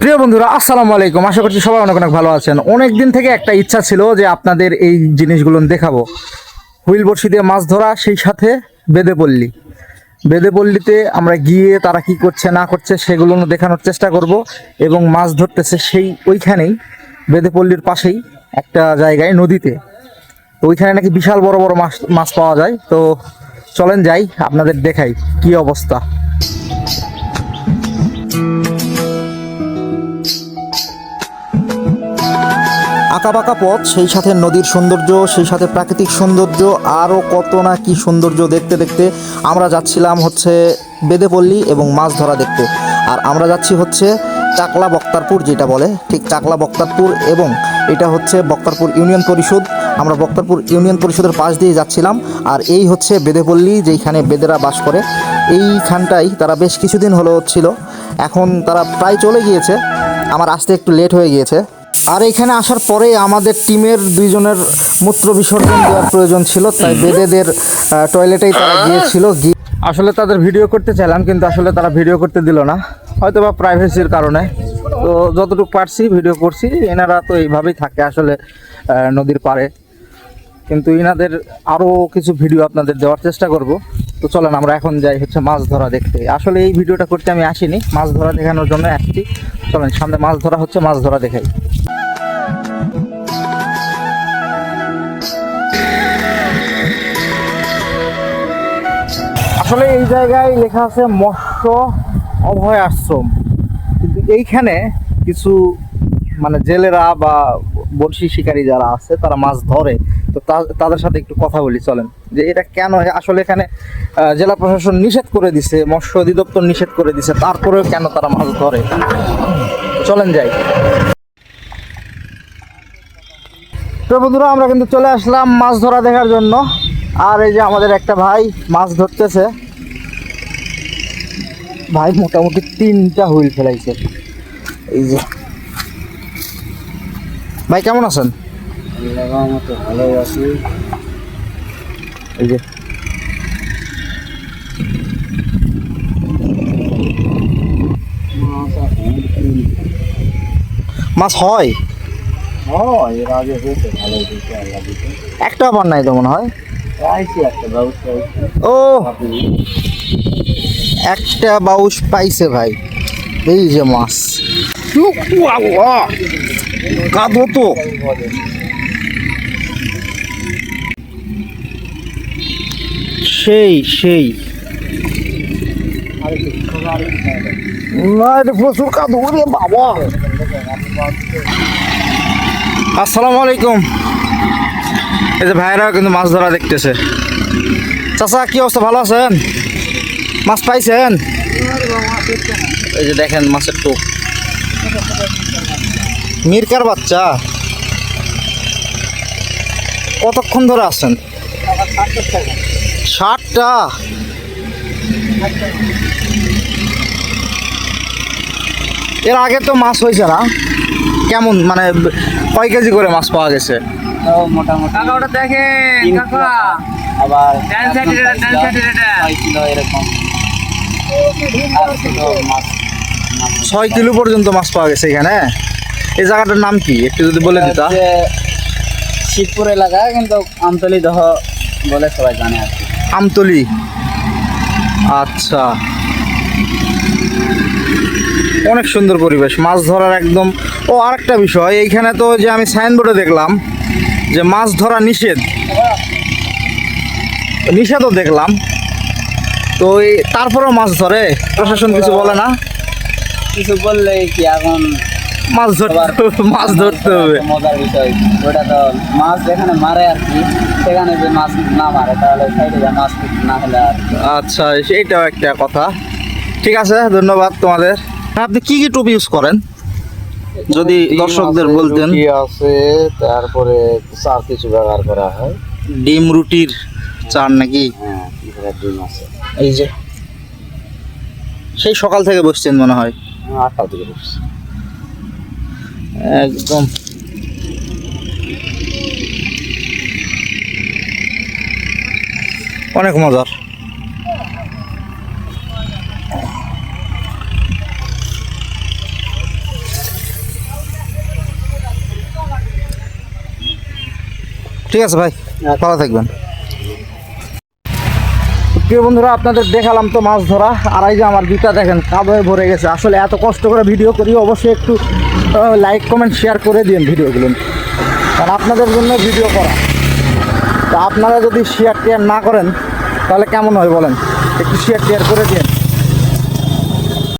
প্রিয় বন্ধুরা, আসসালামু আলাইকুম। আশা করছি সবাই অনেক অনেক ভালো আছেন। অনেক দিন থেকে একটা ইচ্ছা ছিল যে আপনাদের এই জিনিসগুলো দেখাবো। হুইল বড়শি দিয়ে মাছ ধরা, সেই সাথে বেদে পল্লীতে আমরা গিয়ে তারা কি করছে না করছে সেগুলো দেখানোর চেষ্টা করব। এবং মাছ ধরতেছে সেই ওইখানেই, বেদে পল্লীর পাশেই একটা জায়গায়, নদীতে। তো ওইখানে নাকি বিশাল বড় বড় মাছ মাছ পাওয়া যায়। তো চলেন যাই, আপনাদের দেখাই কি অবস্থা। আঁকাবাঁকা পথ, সেই সাথে নদীর সৌন্দর্য, সেই সাথে প্রাকৃতিক সৌন্দর্য, আরও কত না কি সৌন্দর্য দেখতে দেখতে আমরা যাচ্ছিলাম হচ্ছে বেদেপল্লী এবং মাছ ধরা দেখতে। আর আমরা যাচ্ছি হচ্ছে চাকলা বক্তারপুর, যেটা বলে ঠিক চাকলা বক্তারপুর, এবং এটা হচ্ছে বক্তারপুর ইউনিয়ন পরিষদ। আমরা বক্তারপুর ইউনিয়ন পরিষদের পাশ দিয়ে যাচ্ছিলাম। আর এই হচ্ছে বেদেপল্লী, যেইখানে বেদেরা বাস করে। এইখানটাই তারা বেশ কিছুদিন হলো ছিল, এখন তারা প্রায় চলে গিয়েছে। আমার আসতে একটু লেট হয়ে গিয়েছে। আর এখানে আসার পরে আমাদের টিমের দুইজনের মূত্র বিসর্জন দেওয়ার প্রয়োজন ছিল, তাই বেদেদের টয়লেটেই তারা গিয়েছিল। আসলে তাদের ভিডিও করতে চাইলাম, কিন্তু আসলে তারা ভিডিও করতে দিল না, হয়তো বা প্রাইভেসির কারণে। তো যতটুকু পারছি ভিডিও করছি। এনারা তো এইভাবেই থাকে আসলে নদীর পাড়ে, কিন্তু এনাদের আরও কিছু ভিডিও আপনাদের দেওয়ার চেষ্টা করব। তো চলেন আমরা এখন যাই হচ্ছে মাছ ধরা দেখতে। আসলে এই ভিডিওটা করতে আমি আসিনি, মাছ ধরা দেখানোর জন্য আসছি। চলেন, সামনে মাছ ধরা হচ্ছে, মাছ ধরা দেখাই। আসলে এই জায়গায় লেখা আছে মৎস্য অভয় আশ্রম, কিন্তু এইখানে কিছু মানে জেলেরা বা বড়শি শিকারী যারা আছে তারা মাছ ধরে। তো তাদের সাথে একটু কথা বলি, চলেন, যে এটা কেন। আসলে এখানে জেলা প্রশাসন নিষেধ করে দিছে, মৎস্য অধিদপ্তর নিষেধ করে দিছে, তারপরেও কেন তারা মাছ ধরে। চলেন যাই। তো বন্ধুরা, আমরা কিন্তু চলে আসলাম মাছ ধরা দেখার জন্য। আর এই যে আমাদের একটা ভাই মাছ ধরতেছে। ভাই মোটামুটি 3টা হুইল ফেলাইছে। এই যে ভাই, কেমন আছেন? ভালোই আছি। এই যে মাছ হয়, এর আগে হয়েছে, ভালোই হয়েছে, আল্লাহ দিতে। একটা আবার নাই তো মনে হয়। পাইছি একটা ব্যবস্থা হয়েছে। ও, একটা বাউস পাইছে ভাই। এই যে মাছ, কাঁদো তো। সেই সেই না, এটা প্রচুর কাঁদো রে বাবা। আসসালামু আলাইকুম। এই যে ভাইরা কিন্তু মাছ ধরা দেখতেছে। চাচা, কি অবস্থা, ভালো আছেন? মাছ পাইছেন? এই যে দেখেন মাছের টোপ, মিরকার বাচ্চা। কতক্ষণ ধরে আছেন? 60টা। এর আগে তো মাছ হয়েছে না? কেমন, মানে কয় কেজি করে মাছ পাওয়া গেছে? মোটামুটি ওটা দেখেন কাকা, আবার ডান সাইডে এটা, 6 কিলো এরকম। আর ছিল মাছ 6 কিলো পর্যন্ত মাছ পাওয়া গেছে এখানে। এই জায়গাটার নাম কি একটু যদি বলে দিতা। যে শিবপুর এলাকায়, কিন্তু আমতলি দহ বলে সবাই জানে আর কি। আমতলি, আচ্ছা। অনেক সুন্দর পরিবেশ, মাছ ধরার একদম। ও, আরেকটা বিষয়, এইখানে তো যে আমি সাইনবোর্ডে দেখলাম যে মাছ ধরা নিষেধ, নিষেধও দেখলাম। তো তারপরেও মাছ ধরে, প্রশাসন কিছু বলে না? কিছু বললে কি এখন মাছ ধরতে হবে। মজার বিষয় ওটা তো, মাছ যেখানে মারে আর কি, সেখানে যে মাছ না মারে তাহলে সাইডে যা মাছ না হলে আর। আচ্ছা, এইটাও একটা কথা। ঠিক আছে, ধন্যবাদ তোমাদের। আপনি কি কি টুপি ইউজ করেন যদি দর্শকদের বলতেন? রুটি আছে, তারপরে চার কিছু ব্যবহার করা হয়। ডিম রুটির চার নাকি? হ্যাঁ, ডিম আছে। এই যে সেই সকাল থেকে বসছেন মনে হয়। 8টার দিকে বসছি একদম। অনেক মজার। ঠিক আছে ভাই, ভালো থাকবেন। প্রিয় বন্ধুরা, আপনাদের দেখালাম তো মাছ ধরা, আর এই যে আমার জুতা দেখেন কাদয়ে ভরে গেছে। আসলে এত কষ্ট করে ভিডিও করি, অবশ্যই একটু লাইক কমেন্ট শেয়ার করে দিন ভিডিওগুলো, কারণ আপনাদের জন্য ভিডিও করা। তা আপনারা যদি শেয়ার টেয়ার না করেন তাহলে কেমন হয় বলেন, একটু শেয়ার টেয়ার করে দিন।